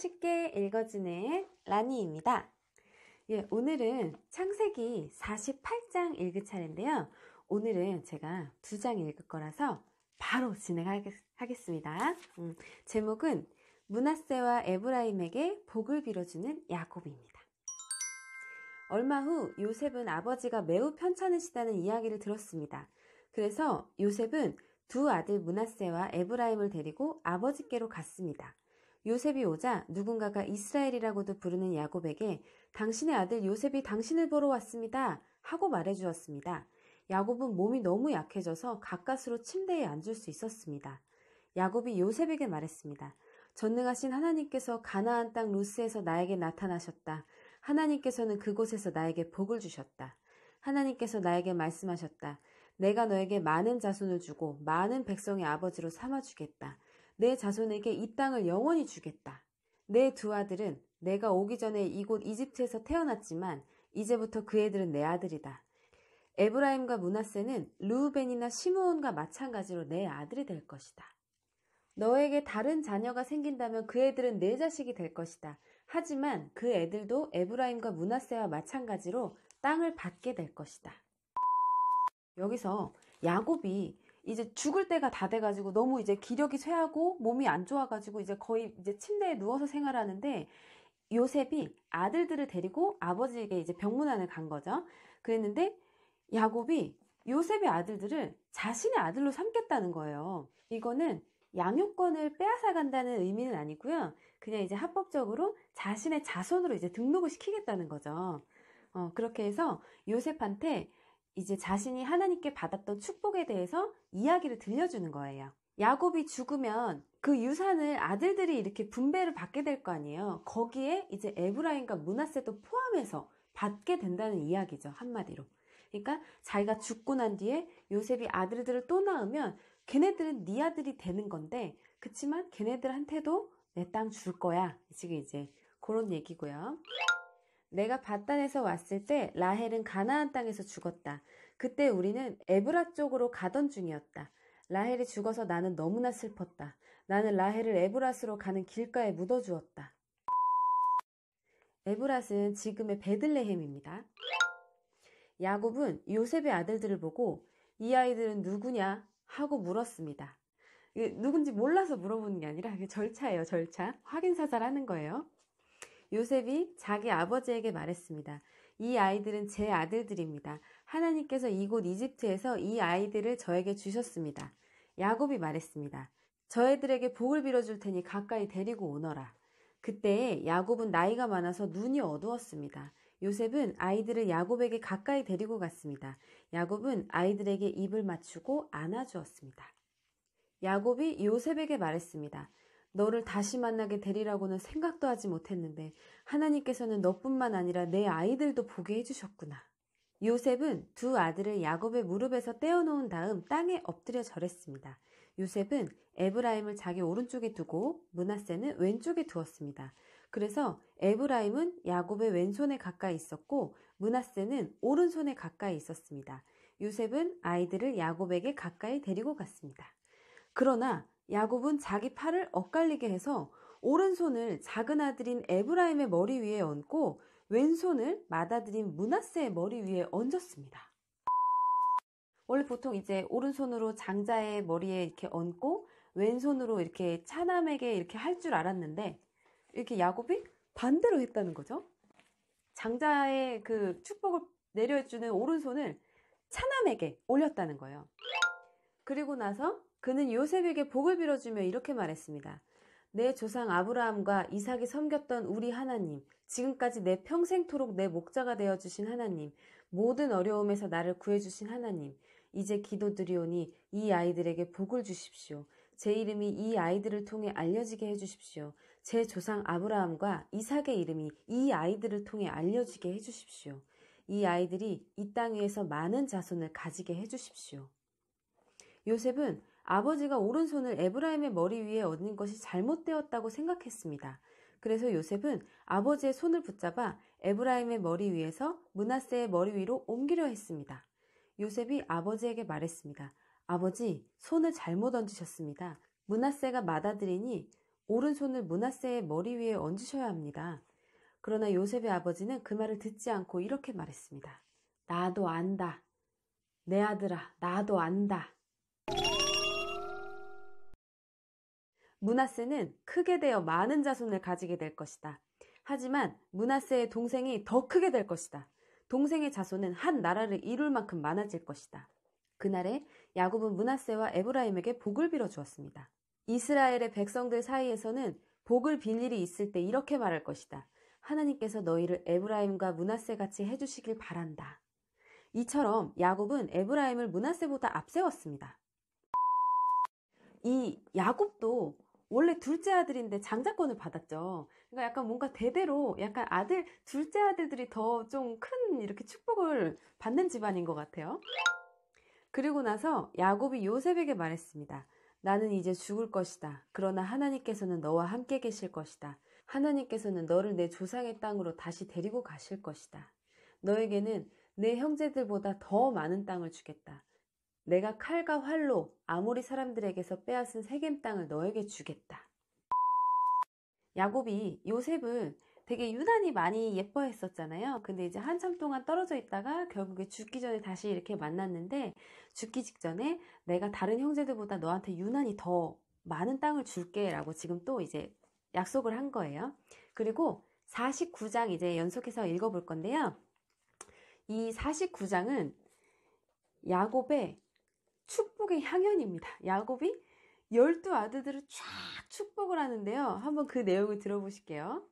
쉽게 읽어주는 라니입니다. 오늘은 창세기 48장 읽을 차례인데요. 오늘은 제가 2장 읽을 거라서 바로 진행하겠습니다. 제목은 므낫세와 에브라임에게 복을 빌어주는 야곱입니다. 얼마 후 요셉은 아버지가 매우 편찮으시다는 이야기를 들었습니다. 그래서 요셉은 두 아들 므낫세와 에브라임을 데리고 아버지께로 갔습니다. 요셉이 오자 누군가가 이스라엘이라고도 부르는 야곱에게 당신의 아들 요셉이 당신을 보러 왔습니다 하고 말해주었습니다. 야곱은 몸이 너무 약해져서 가까스로 침대에 앉을 수 있었습니다. 야곱이 요셉에게 말했습니다. 전능하신 하나님께서 가나안 땅 루스에서 나에게 나타나셨다. 하나님께서는 그곳에서 나에게 복을 주셨다. 하나님께서 나에게 말씀하셨다. 내가 너에게 많은 자손을 주고 많은 백성의 아버지로 삼아주겠다. 내 자손에게 이 땅을 영원히 주겠다. 내 두 아들은 내가 오기 전에 이곳 이집트에서 태어났지만 이제부터 그 애들은 내 아들이다. 에브라임과 므낫세는 르우벤이나 시므온과 마찬가지로 내 아들이 될 것이다. 너에게 다른 자녀가 생긴다면 그 애들은 내 자식이 될 것이다. 하지만 그 애들도 에브라임과 므낫세와 마찬가지로 땅을 받게 될 것이다. 여기서 야곱이 이제 죽을 때가 다 돼가지고 너무 이제 기력이 쇠하고 몸이 안 좋아가지고 이제 거의 이제 침대에 누워서 생활하는데 요셉이 아들들을 데리고 아버지에게 이제 병문안을 간 거죠. 그랬는데 야곱이 요셉의 아들들을 자신의 아들로 삼겠다는 거예요. 이거는 양육권을 빼앗아 간다는 의미는 아니고요. 그냥 이제 합법적으로 자신의 자손으로 이제 등록을 시키겠다는 거죠. 그렇게 해서 요셉한테 이제 자신이 하나님께 받았던 축복에 대해서 이야기를 들려주는 거예요. 야곱이 죽으면 그 유산을 아들들이 이렇게 분배를 받게 될 거 아니에요. 거기에 이제 에브라임과 므낫세도 포함해서 받게 된다는 이야기죠. 한마디로. 그러니까 자기가 죽고 난 뒤에 요셉이 아들들을 또 낳으면 걔네들은 네 아들이 되는 건데 그치만 걔네들한테도 내 땅 줄 거야. 지금 이제 그런 얘기고요. 내가 밧단에서 왔을 때 라헬은 가나안 땅에서 죽었다. 그때 우리는 에브라 쪽으로 가던 중이었다. 라헬이 죽어서 나는 너무나 슬펐다. 나는 라헬을 에브랏으로 가는 길가에 묻어주었다. 에브랏은 지금의 베들레헴입니다. 야곱은 요셉의 아들들을 보고 이 아이들은 누구냐 하고 물었습니다. 누군지 몰라서 물어보는 게 아니라 절차예요. 절차. 확인사살하는 거예요. 요셉이 자기 아버지에게 말했습니다. 이 아이들은 제 아들들입니다. 하나님께서 이곳 이집트에서 이 아이들을 저에게 주셨습니다. 야곱이 말했습니다. 저애들에게 복을 빌어줄 테니 가까이 데리고 오너라. 그때 야곱은 나이가 많아서 눈이 어두웠습니다. 요셉은 아이들을 야곱에게 가까이 데리고 갔습니다. 야곱은 아이들에게 입을 맞추고 안아주었습니다. 야곱이 요셉에게 말했습니다. 너를 다시 만나게 되리라고는 생각도 하지 못했는데 하나님께서는 너뿐만 아니라 내 아이들도 보게 해주셨구나. 요셉은 두 아들을 야곱의 무릎에서 떼어놓은 다음 땅에 엎드려 절했습니다. 요셉은 에브라임을 자기 오른쪽에 두고 므낫세는 왼쪽에 두었습니다. 그래서 에브라임은 야곱의 왼손에 가까이 있었고 므낫세는 오른손에 가까이 있었습니다. 요셉은 아이들을 야곱에게 가까이 데리고 갔습니다. 그러나 야곱은 자기 팔을 엇갈리게 해서 오른손을 작은 아들인 에브라임의 머리 위에 얹고 왼손을 맏아들인 므낫세의 머리 위에 얹었습니다. 원래 보통 이제 오른손으로 장자의 머리에 이렇게 얹고 왼손으로 이렇게 차남에게 이렇게 할 줄 알았는데 이렇게 야곱이 반대로 했다는 거죠. 장자의 그 축복을 내려주는 오른손을 차남에게 올렸다는 거예요. 그리고 나서 그는 요셉에게 복을 빌어주며 이렇게 말했습니다. 내 조상 아브라함과 이삭이 섬겼던 우리 하나님, 지금까지 내 평생토록 내 목자가 되어주신 하나님, 모든 어려움에서 나를 구해주신 하나님, 이제 기도드리오니 이 아이들에게 복을 주십시오. 제 이름이 이 아이들을 통해 알려지게 해주십시오. 제 조상 아브라함과 이삭의 이름이 이 아이들을 통해 알려지게 해주십시오. 이 아이들이 이 땅 위에서 많은 자손을 가지게 해주십시오. 요셉은 아버지가 오른손을 에브라임의 머리 위에 얹은 것이 잘못되었다고 생각했습니다. 그래서 요셉은 아버지의 손을 붙잡아 에브라임의 머리 위에서 므낫세의 머리 위로 옮기려 했습니다. 요셉이 아버지에게 말했습니다. 아버지, 손을 잘못 얹으셨습니다. 므낫세가 맏아들이니 오른손을 므낫세의 머리 위에 얹으셔야 합니다. 그러나 요셉의 아버지는 그 말을 듣지 않고 이렇게 말했습니다. 나도 안다. 내 아들아, 나도 안다. 므낫세는 크게 되어 많은 자손을 가지게 될 것이다. 하지만 므낫세의 동생이 더 크게 될 것이다. 동생의 자손은 한 나라를 이룰 만큼 많아질 것이다. 그날에 야곱은 므낫세와 에브라임에게 복을 빌어 주었습니다. 이스라엘의 백성들 사이에서는 복을 빌 일이 있을 때 이렇게 말할 것이다. 하나님께서 너희를 에브라임과 므낫세 같이 해주시길 바란다. 이처럼 야곱은 에브라임을 므낫세보다 앞세웠습니다. 이 야곱도 원래 둘째 아들인데 장자권을 받았죠. 그러니까 약간 뭔가 대대로 약간 둘째 아들들이 더 좀 큰 이렇게 축복을 받는 집안인 것 같아요. 그리고 나서 야곱이 요셉에게 말했습니다. 나는 이제 죽을 것이다. 그러나 하나님께서는 너와 함께 계실 것이다. 하나님께서는 너를 내 조상의 땅으로 다시 데리고 가실 것이다. 너에게는 내 형제들보다 더 많은 땅을 주겠다. 내가 칼과 활로 아모리 사람들에게서 빼앗은 세겜 땅을 너에게 주겠다. 야곱이 요셉을 되게 유난히 많이 예뻐했었잖아요. 근데 이제 한참 동안 떨어져 있다가 결국에 죽기 전에 다시 이렇게 만났는데, 죽기 직전에 내가 다른 형제들보다 너한테 유난히 더 많은 땅을 줄게 라고 지금 또 이제 약속을 한 거예요. 그리고 49장 이제 연속해서 읽어볼 건데요. 이 49장은 야곱의 축복의 향연입니다. 야곱이 12아들들을 쫙 축복을 하는데요. 한번 그 내용을 들어보실게요.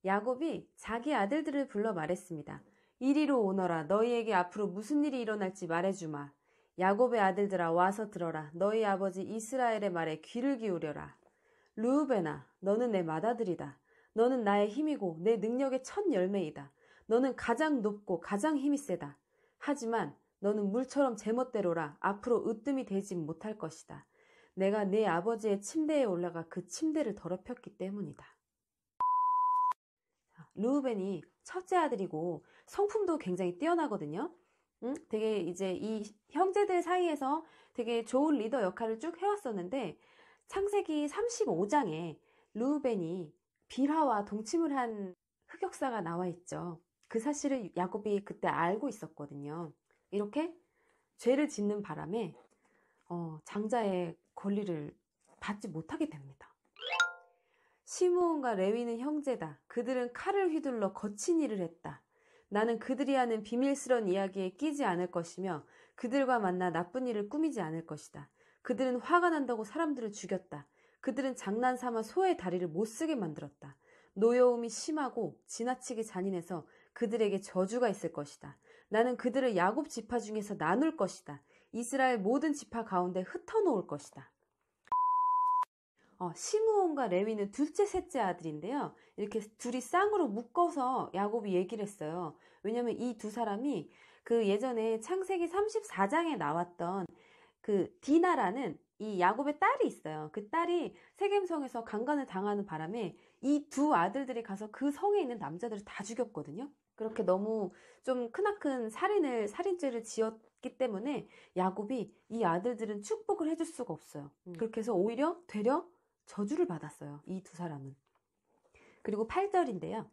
야곱이 자기 아들들을 불러 말했습니다. 이리로 오너라. 너희에게 앞으로 무슨 일이 일어날지 말해주마. 야곱의 아들들아, 와서 들어라. 너희 아버지 이스라엘의 말에 귀를 기울여라. 르우벤아, 너는 내 맏아들이다. 너는 나의 힘이고 내 능력의 첫 열매이다. 너는 가장 높고 가장 힘이 세다. 하지만 너는 물처럼 제멋대로라. 앞으로 으뜸이 되지 못할 것이다. 내가 내 아버지의 침대에 올라가 그 침대를 더럽혔기 때문이다. 르우벤이 첫째 아들이고 성품도 굉장히 뛰어나거든요. 되게 이제 이 형제들 사이에서 되게 좋은 리더 역할을 쭉 해왔었는데, 창세기 35장에 르우벤이 빌하와 동침을 한 흑역사가 나와 있죠. 그 사실을 야곱이 그때 알고 있었거든요. 이렇게 죄를 짓는 바람에 장자의 권리를 받지 못하게 됩니다. 시므온과 레위는 형제다. 그들은 칼을 휘둘러 거친 일을 했다. 나는 그들이 하는 비밀스러운 이야기에 끼지 않을 것이며 그들과 만나 나쁜 일을 꾸미지 않을 것이다. 그들은 화가 난다고 사람들을 죽였다. 그들은 장난삼아 소의 다리를 못쓰게 만들었다. 노여움이 심하고 지나치게 잔인해서 그들에게 저주가 있을 것이다. 나는 그들을 야곱 지파 중에서 나눌 것이다. 이스라엘 모든 지파 가운데 흩어놓을 것이다. 시므온과 레위는 둘째, 셋째 아들인데요. 이렇게 둘이 쌍으로 묶어서 야곱이 얘기를 했어요. 왜냐면 이 두 사람이 그 예전에 창세기 34장에 나왔던 그 디나라는 이 야곱의 딸이 있어요. 그 딸이 세겜성에서 강간을 당하는 바람에 이 두 아들들이 가서 그 성에 있는 남자들을 다 죽였거든요. 그렇게 너무 좀 크나큰 살인죄를 지었기 때문에 야곱이 이 아들들은 축복을 해줄 수가 없어요. 그렇게 해서 오히려 되려 저주를 받았어요. 이 두 사람은. 그리고 8절인데요.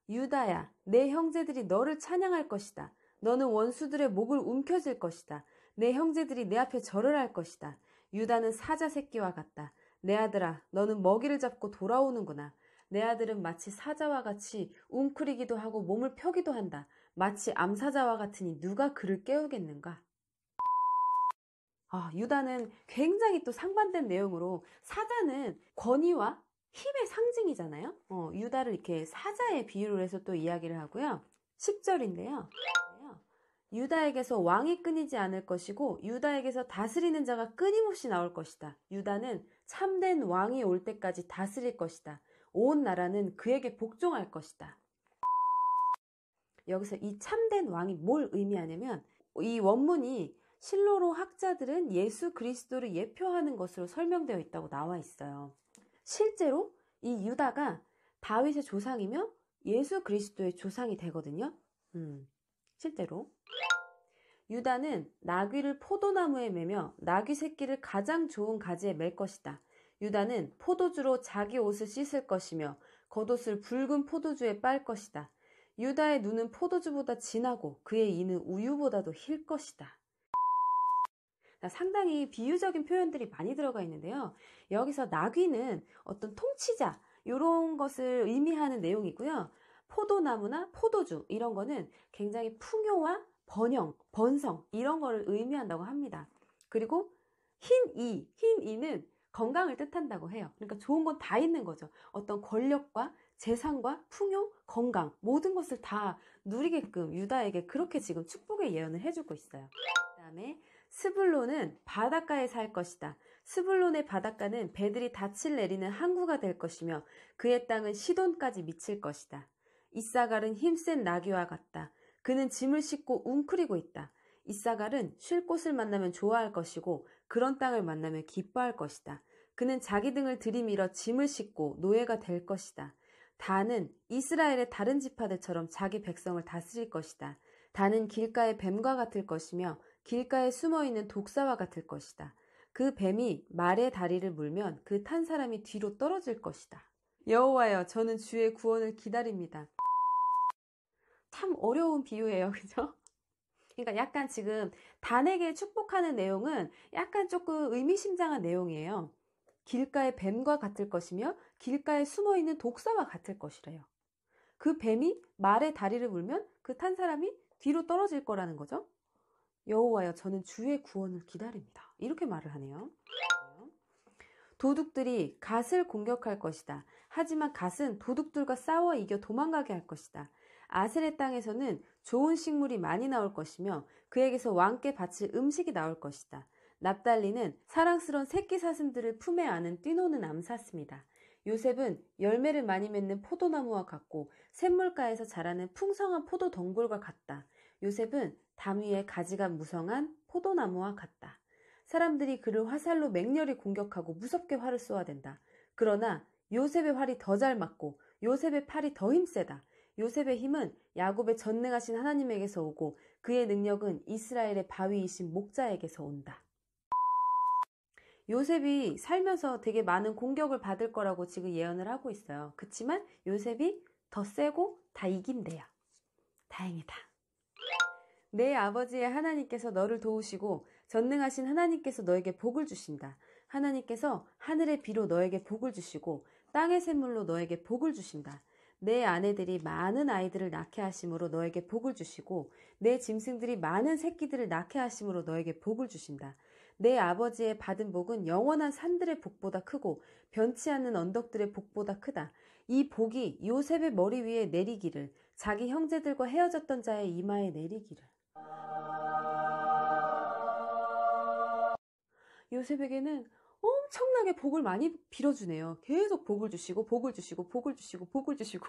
유다야, 내 형제들이 너를 찬양할 것이다. 너는 원수들의 목을 움켜쥘 것이다. 내 형제들이 내 앞에 절을 할 것이다. 유다는 사자 새끼와 같다. 내 아들아, 너는 먹이를 잡고 돌아오는구나. 내 아들은 마치 사자와 같이 웅크리기도 하고 몸을 펴기도 한다. 마치 암사자와 같으니 누가 그를 깨우겠는가? 유다는 굉장히 또 상반된 내용으로, 사자는 권위와 힘의 상징이잖아요. 유다를 이렇게 사자의 비유를 해서 또 이야기를 하고요. 10절인데요. 유다에게서 왕이 끊이지 않을 것이고 유다에게서 다스리는 자가 끊임없이 나올 것이다. 유다는 참된 왕이 올 때까지 다스릴 것이다. 온 나라는 그에게 복종할 것이다. 여기서 이 참된 왕이 뭘 의미하냐면, 이 원문이 실로로 학자들은 예수 그리스도를 예표하는 것으로 설명되어 있다고 나와 있어요. 실제로 이 유다가 다윗의 조상이며 예수 그리스도의 조상이 되거든요. 실제로. 유다는 나귀를 포도나무에 매며 나귀 새끼를 가장 좋은 가지에 맬 것이다. 유다는 포도주로 자기 옷을 씻을 것이며 겉옷을 붉은 포도주에 빨 것이다. 유다의 눈은 포도주보다 진하고 그의 이는 우유보다도 힐 것이다. 상당히 비유적인 표현들이 많이 들어가 있는데요. 여기서 나귀는 어떤 통치자 이런 것을 의미하는 내용이고요. 포도나무나 포도주 이런 거는 굉장히 풍요와 번영, 번성 이런 거를 의미한다고 합니다. 그리고 흰이는 건강을 뜻한다고 해요. 그러니까 좋은 건 다 있는 거죠. 어떤 권력과 재산과 풍요, 건강 모든 것을 다 누리게끔 유다에게 그렇게 지금 축복의 예언을 해주고 있어요. 그 다음에 스불론은 바닷가에 살 것이다. 스불론의 바닷가는 배들이 닻을 내리는 항구가 될 것이며 그의 땅은 시돈까지 미칠 것이다. 이사갈은 힘센 나귀와 같다. 그는 짐을 싣고 웅크리고 있다. 이사갈은 쉴 곳을 만나면 좋아할 것이고 그런 땅을 만나면 기뻐할 것이다. 그는 자기 등을 들이밀어 짐을 싣고 노예가 될 것이다. 다는 이스라엘의 다른 지파들처럼 자기 백성을 다스릴 것이다. 다는 길가의 뱀과 같을 것이며 길가에 숨어있는 독사와 같을 것이다. 그 뱀이 말의 다리를 물면 그 탄 사람이 뒤로 떨어질 것이다. 여호와여, 저는 주의 구원을 기다립니다. 참 어려운 비유예요. 그죠? 그러니까 약간 지금 단에게 축복하는 내용은 약간 조금 의미심장한 내용이에요. 길가의 뱀과 같을 것이며 길가에 숨어있는 독사와 같을 것이래요. 그 뱀이 말의 다리를 물면 그 탄 사람이 뒤로 떨어질 거라는 거죠. 여호와여, 저는 주의 구원을 기다립니다. 이렇게 말을 하네요. 도둑들이 갓을 공격할 것이다. 하지만 갓은 도둑들과 싸워 이겨 도망가게 할 것이다. 아셀의 땅에서는 좋은 식물이 많이 나올 것이며 그에게서 왕께 바칠 음식이 나올 것이다. 납달리는 사랑스러운 새끼 사슴들을 품에 안은 뛰노는 암사슴이다. 요셉은 열매를 많이 맺는 포도나무와 같고 샘물가에서 자라는 풍성한 포도 덩굴과 같다. 요셉은 담 위에 가지가 무성한 포도나무와 같다. 사람들이 그를 화살로 맹렬히 공격하고 무섭게 활을 쏘아댄다. 그러나 요셉의 활이 더 잘 맞고 요셉의 팔이 더 힘세다. 요셉의 힘은 야곱의 전능하신 하나님에게서 오고 그의 능력은 이스라엘의 바위이신 목자에게서 온다. 요셉이 살면서 되게 많은 공격을 받을 거라고 지금 예언을 하고 있어요. 그치만 요셉이 더 세고 다 이긴대요. 다행이다. 내 아버지의 하나님께서 너를 도우시고 전능하신 하나님께서 너에게 복을 주신다. 하나님께서 하늘의 비로 너에게 복을 주시고 땅의 샘물로 너에게 복을 주신다. 내 아내들이 많은 아이들을 낳게 하심으로 너에게 복을 주시고 내 짐승들이 많은 새끼들을 낳게 하심으로 너에게 복을 주신다. 내 아버지의 받은 복은 영원한 산들의 복보다 크고 변치 않는 언덕들의 복보다 크다. 이 복이 요셉의 머리 위에 내리기를, 자기 형제들과 헤어졌던 자의 이마에 내리기를. 요셉에게는 엄청나게 복을 많이 빌어주네요. 계속 복을 주시고 복을 주시고 복을 주시고 복을 주시고.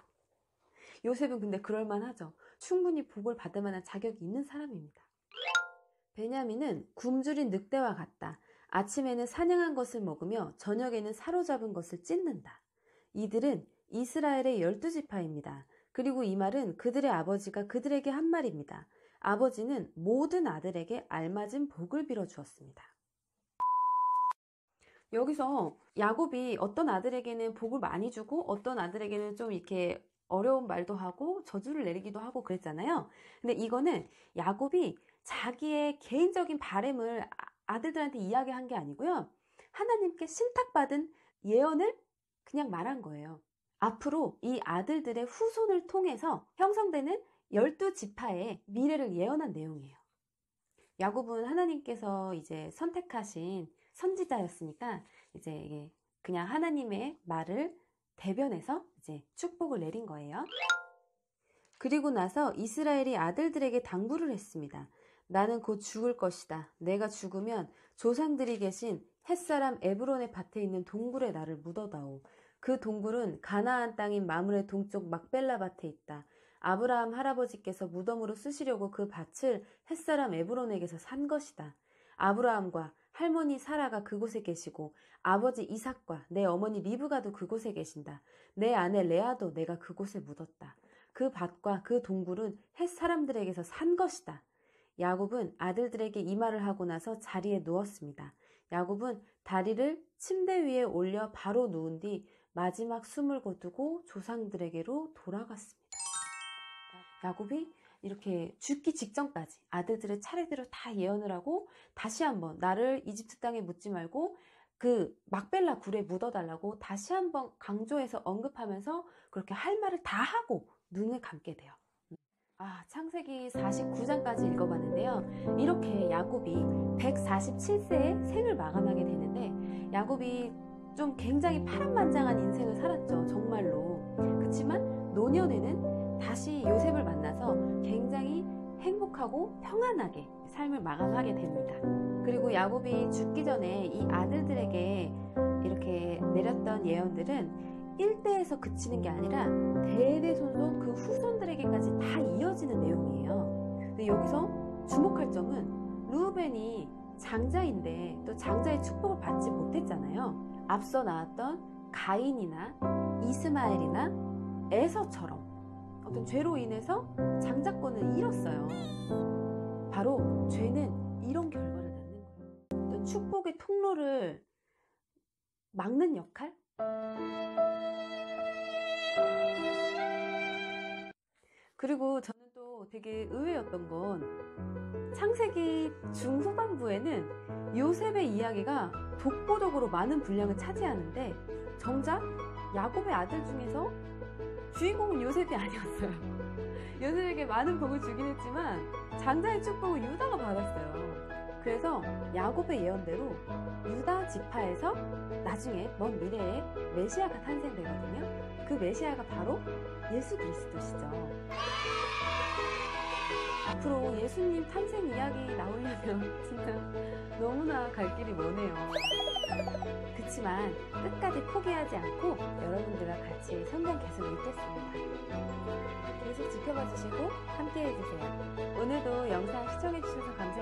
요셉은 근데 그럴만하죠. 충분히 복을 받을 만한 자격이 있는 사람입니다. 베냐민은 굶주린 늑대와 같다. 아침에는 사냥한 것을 먹으며 저녁에는 사로잡은 것을 찢는다. 이들은 이스라엘의 12지파입니다. 그리고 이 말은 그들의 아버지가 그들에게 한 말입니다. 아버지는 모든 아들에게 알맞은 복을 빌어주었습니다. 여기서 야곱이 어떤 아들에게는 복을 많이 주고 어떤 아들에게는 좀 이렇게 어려운 말도 하고 저주를 내리기도 하고 그랬잖아요. 근데 이거는 야곱이 자기의 개인적인 바램을 아들들한테 이야기한 게 아니고요. 하나님께 신탁받은 예언을 그냥 말한 거예요. 앞으로 이 아들들의 후손을 통해서 형성되는 12지파의 미래를 예언한 내용이에요. 야곱은 하나님께서 이제 선택하신 선지자였으니까 이제 그냥 하나님의 말을 대변해서 이제 축복을 내린 거예요. 그리고 나서 이스라엘이 아들들에게 당부를 했습니다. 나는 곧 죽을 것이다. 내가 죽으면 조상들이 계신 햇사람 에브론의 밭에 있는 동굴에 나를 묻어다오. 그 동굴은 가나안 땅인 마므의 동쪽 막벨라 밭에 있다. 아브라함 할아버지께서 무덤으로 쓰시려고 그 밭을 햇사람 에브론에게서 산 것이다. 아브라함과 할머니 사라가 그곳에 계시고 아버지 이삭과 내 어머니 리브가도 그곳에 계신다. 내 아내 레아도 내가 그곳에 묻었다. 그 밭과 그 동굴은 햇 사람들에게서 산 것이다. 야곱은 아들들에게 이 말을 하고 나서 자리에 누웠습니다. 야곱은 다리를 침대 위에 올려 바로 누운 뒤 마지막 숨을 거두고 조상들에게로 돌아갔습니다. 야곱이 이렇게 죽기 직전까지 아들들의 차례대로 다 예언을 하고 다시 한번 나를 이집트 땅에 묻지 말고 그 막벨라 굴에 묻어달라고 다시 한번 강조해서 언급하면서 그렇게 할 말을 다 하고 눈을 감게 돼요. 창세기 49장까지 읽어봤는데요. 이렇게 야곱이 147세에 생을 마감하게 되는데 야곱이 좀 굉장히 파란만장한 인생을 살았죠. 정말로. 그렇지만 노년에는 다시 요셉을 만나서 굉장히 행복하고 평안하게 삶을 마감하게 됩니다. 그리고 야곱이 죽기 전에 이 아들들에게 이렇게 내렸던 예언들은 1대에서 그치는 게 아니라 대대손손 그 후손들에게까지 다 이어지는 내용이에요. 근데 여기서 주목할 점은 르우벤이 장자인데 또 장자의 축복을 받지 못했잖아요. 앞서 나왔던 가인이나 이스마엘이나 에서처럼 어떤 죄로 인해서 장자권을 잃었어요. 바로 죄는 이런 결과를 낳는 거예요. 또 축복의 통로를 막는 역할? 그리고 저는 또 되게 의외였던 건 창세기 중후반부에는 요셉의 이야기가 독보적으로 많은 분량을 차지하는데 정작 야곱의 아들 중에서 주인공은 요셉이 아니었어요. 요셉에게 많은 복을 주긴 했지만 장자의 축복을 유다가 받았어요. 그래서 야곱의 예언대로 유다 지파에서 나중에 먼 미래에 메시아가 탄생되거든요. 그 메시아가 바로 예수 그리스도시죠. 앞으로 예수님 탄생 이야기 나오려면 진짜 너무나 갈 길이 머네요. 그치만 끝까지 포기하지 않고 여러분들과 같이 성경 계속 읽겠습니다. 계속 지켜봐 주시고 함께 해주세요. 오늘도 영상 시청해 주셔서 감사합니다.